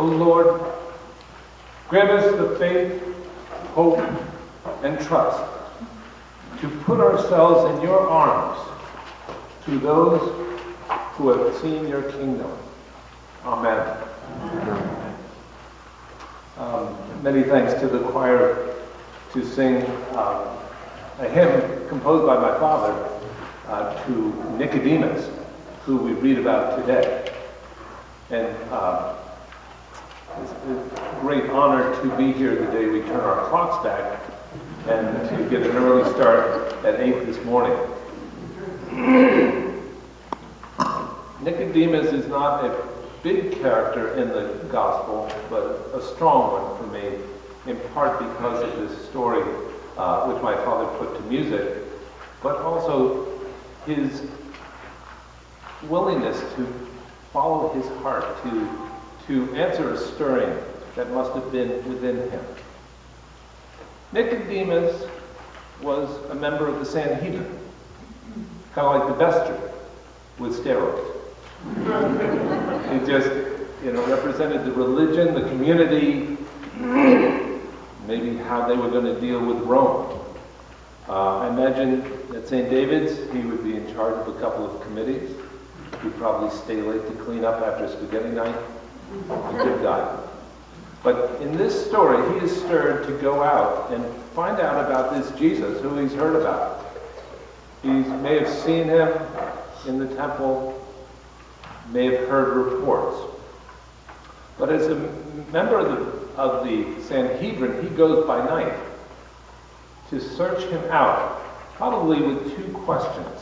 O Lord, grant us the faith, hope, and trust to put ourselves in your arms to those who have seen your kingdom. Amen. Many thanks to the choir to sing a hymn composed by my father to Nicodemus, who we read about today. And it's a great honor to be here the day we turn our clocks back and to get an early start at 8 this morning. Nicodemus is not a big character in the gospel, but a strong one for me, in part because of this story which my father put to music, but also his willingness to follow his heart, to answer a stirring that must have been within him. Nicodemus was a member of the Sanhedrin, kind of like the Bester with steroids. He just, represented the religion, the community, maybe how they were going to deal with Rome. I imagine at St. David's, he would be in charge of a couple of committees. He'd probably stay late to clean up after spaghetti night. A good guy. But in this story, he is stirred to go out and find out about this Jesus who he's heard about. He may have seen him in the temple, may have heard reports. But as a member of the Sanhedrin, he goes by night to search him out, probably with two questions.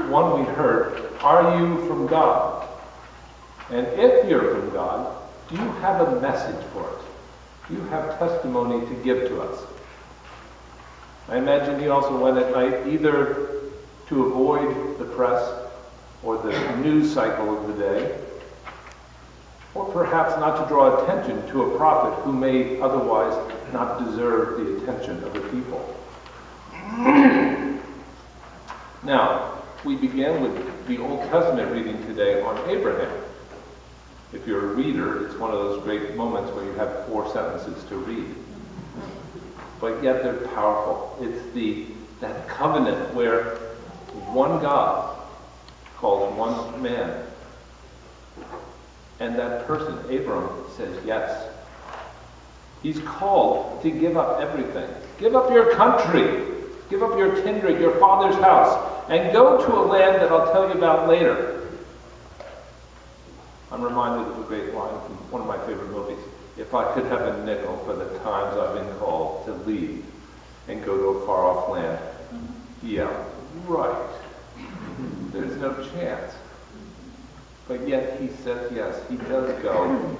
One we heard, are you from God? And if you're from God, do you have a message for us? Do you have testimony to give to us? I imagine he also went at night either to avoid the press or the news cycle of the day, or perhaps not to draw attention to a prophet who may otherwise not deserve the attention of the people. Now, we began with the Old Testament reading today on Abraham. If you're a reader, it's one of those great moments where you have 4 sentences to read. But yet they're powerful. It's that covenant where one God calls one man. And that person, Abram, says yes. He's called to give up everything. Give up your country. Give up your kindred, your father's house, and go to a land that I'll tell you about later. I'm reminded of a great line from one of my favorite movies. If I could have a nickel for the times I've been called to leave and go to a far-off land. Yeah, right. There's no chance. But yet he says yes, he does go.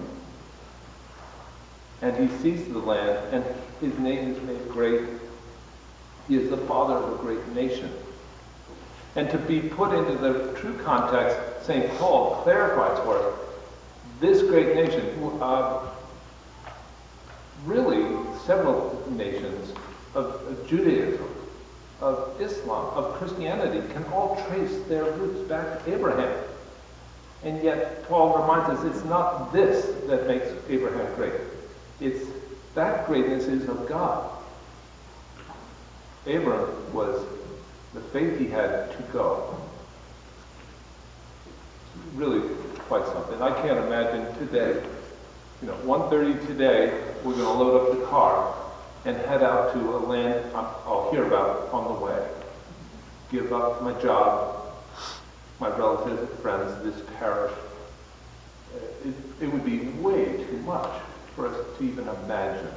And he sees the land, and his name is made great. He is the father of a great nation. And to be put into the true context, St. Paul clarifies for us, this great nation, really several nations of Judaism, of Islam, of Christianity, can all trace their roots back to Abraham. And yet Paul reminds us it's not this that makes Abraham great. It's that greatness is of God. Abram was the faith he had to go. Really quite something. I can't imagine today, 1:30 today, we're going to load up the car and head out to a land I'll hear about on the way. Give up my job, my relatives and friends, this parish. It would be way too much for us to even imagine.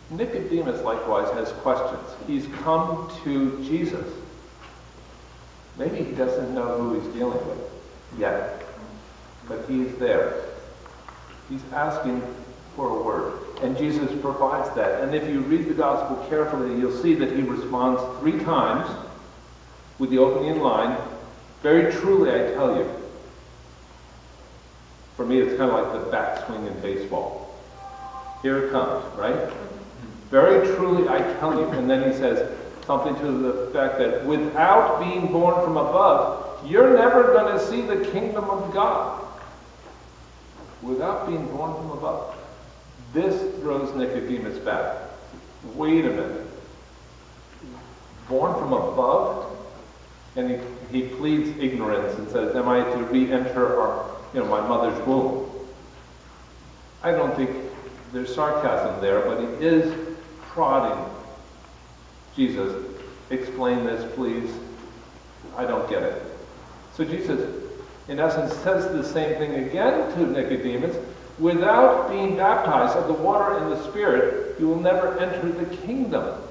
Nicodemus likewise has questions. He's come to Jesus. Maybe he doesn't know who he's dealing with yet, but he's there. He's asking for a word, and Jesus provides that. And if you read the gospel carefully, you'll see that he responds 3 times with the opening line, very truly I tell you. For me, it's kind of like the backswing in baseball. Here it comes, right? Very truly I tell you. And then he says something to the fact that without being born from above, you're never going to see the kingdom of God. without being born from above. This throws Nicodemus back. Wait a minute. Born from above? And he pleads ignorance and says, am I to re-enter my mother's womb? I don't think there's sarcasm there, but he is prodding Jesus. Explain this, please. I don't get it. So Jesus, in essence, says the same thing again to Nicodemus. Without being baptized of the water and the Spirit, you will never enter the kingdom.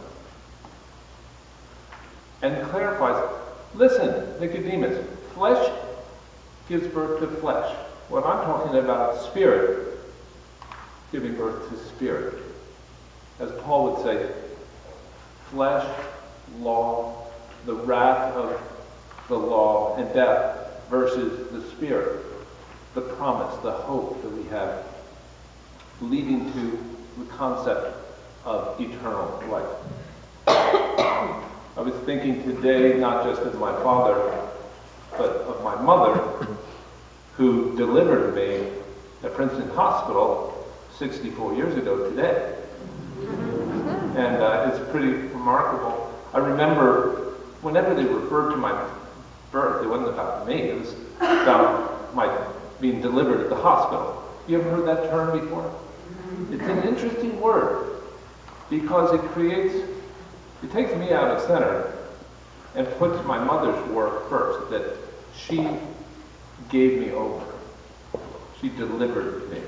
And clarifies, listen, Nicodemus, flesh gives birth to flesh. What I'm talking about, spirit, giving birth to spirit. As Paul would say, flesh, law, the wrath of the law and death versus the Spirit, the promise, the hope that we have, leading to the concept of eternal life. I was thinking today not just of my father, but of my mother, who delivered me at Princeton Hospital 64 years ago today. And it's pretty remarkable. I remember whenever they referred to my birth, it wasn't about me, it was about my being delivered at the hospital. You ever heard that term before? It's an interesting word because it takes me out of center and puts my mother's work first, that she gave me over. She delivered me.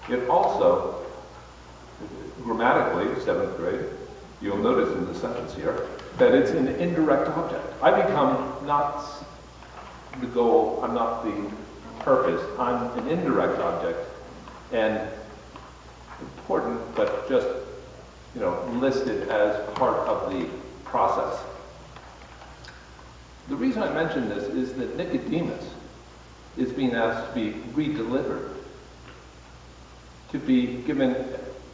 It also, grammatically, 7th grade, you'll notice in the sentence here, that it's an indirect object. I become not the goal, I'm not the purpose, I'm an indirect object, and important, but just, listed as part of the process. The reason I mention this is that Nicodemus is being asked to be re-delivered, to be given,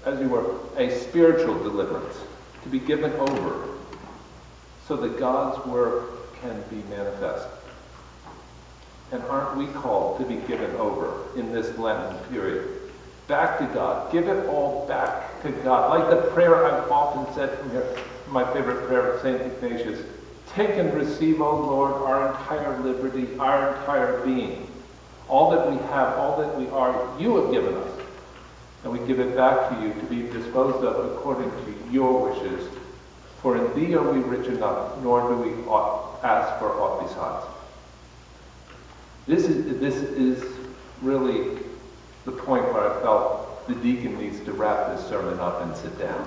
as you were, a spiritual deliverance, to be given over, so that God's work can be manifest. And aren't we called to be given over in this Lenten period? Back to God. Give it all back to God. Like the prayer I've often said from here, my favorite prayer of St. Ignatius, take and receive, O Lord, our entire liberty, our entire being. All that we have, all that we are, you have given us. And we give it back to you to be disposed of according to your wishes. For in thee are we rich enough, nor do we ask for aught besides. This is really the point where I felt the deacon needs to wrap this sermon up and sit down.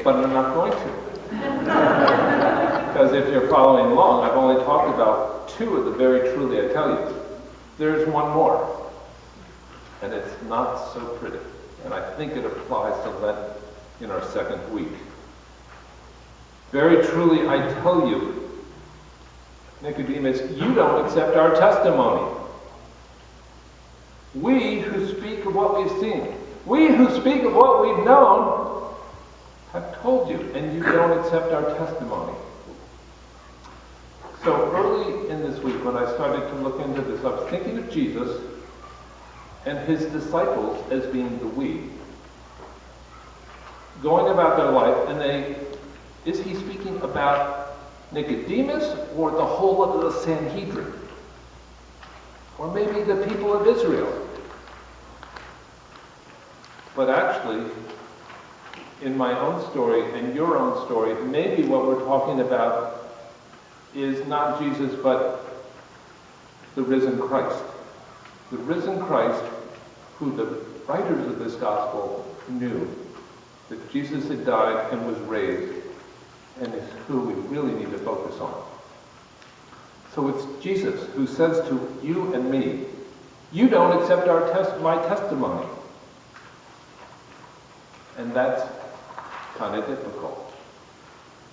But I'm not going to. Because if you're following along, I've only talked about 2 of the very truly I tell you. There's one more. And it's not so pretty. And I think it applies to Lent in our 2nd week. Very truly I tell you, Nicodemus, you don't accept our testimony. We who speak of what we've seen, we who speak of what we've known, have told you, and you don't accept our testimony. So early in this week, when I started to look into this, I was thinking of Jesus and his disciples as being the we, going about their life, and is he speaking about Nicodemus or the whole of the Sanhedrin? Or maybe the people of Israel? But actually, in my own story and your own story, maybe what we're talking about is not Jesus, but the risen Christ. The risen Christ, who the writers of this gospel knew that Jesus had died and was raised, and is who we really need to focus on. So it's Jesus who says to you and me, you don't accept my testimony. And that's kind of difficult.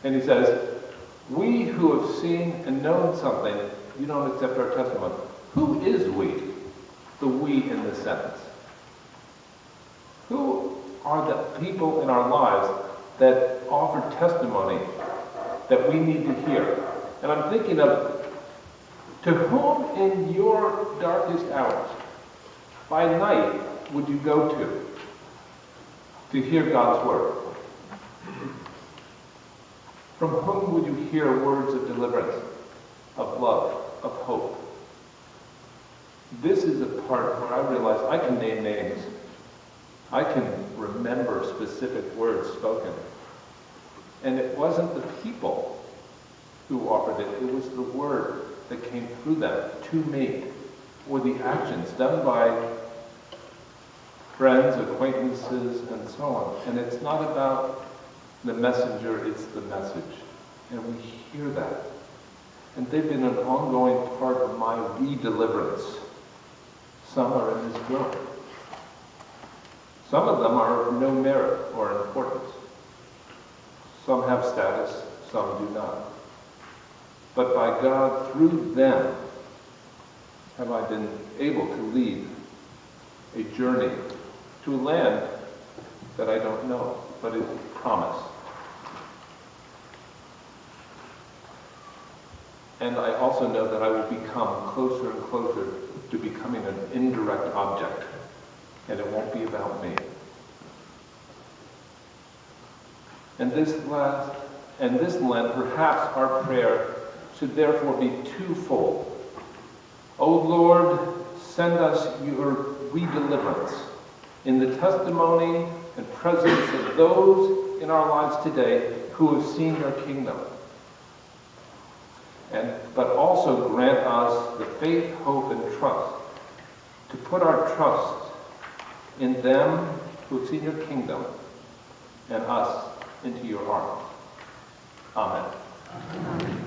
And he says, we who have seen and known something, you don't accept our testimony. Who is we? The we in this sentence. Who are the people in our lives that offer testimony that we need to hear? And I'm thinking of To whom in your darkest hours, by night, would you go to hear God's word? From whom would you hear words of deliverance, of love, of hope? This is a part where I realize I can name names. I can remember specific words spoken. And it wasn't the people who offered it. It was the word that came through them to me, or the actions done by friends, acquaintances, and so on. And it's not about the messenger, it's the message. And we hear that. And they've been an ongoing part of my re-deliverance. Some are in this room. Some of them are of no merit or importance. Some have status, some do not. But by God, through them, have I been able to lead a journey to a land that I don't know, but is promised. And I also know that I will become closer and closer to becoming an indirect object, and it won't be about me. And this Lent, perhaps our prayer should therefore be twofold. O Lord, send us your re-deliverance in the testimony and presence of those in our lives today who have seen your kingdom. But also grant us the faith, hope, and trust to put our trust in them who have seen your kingdom and us into your arms. Amen.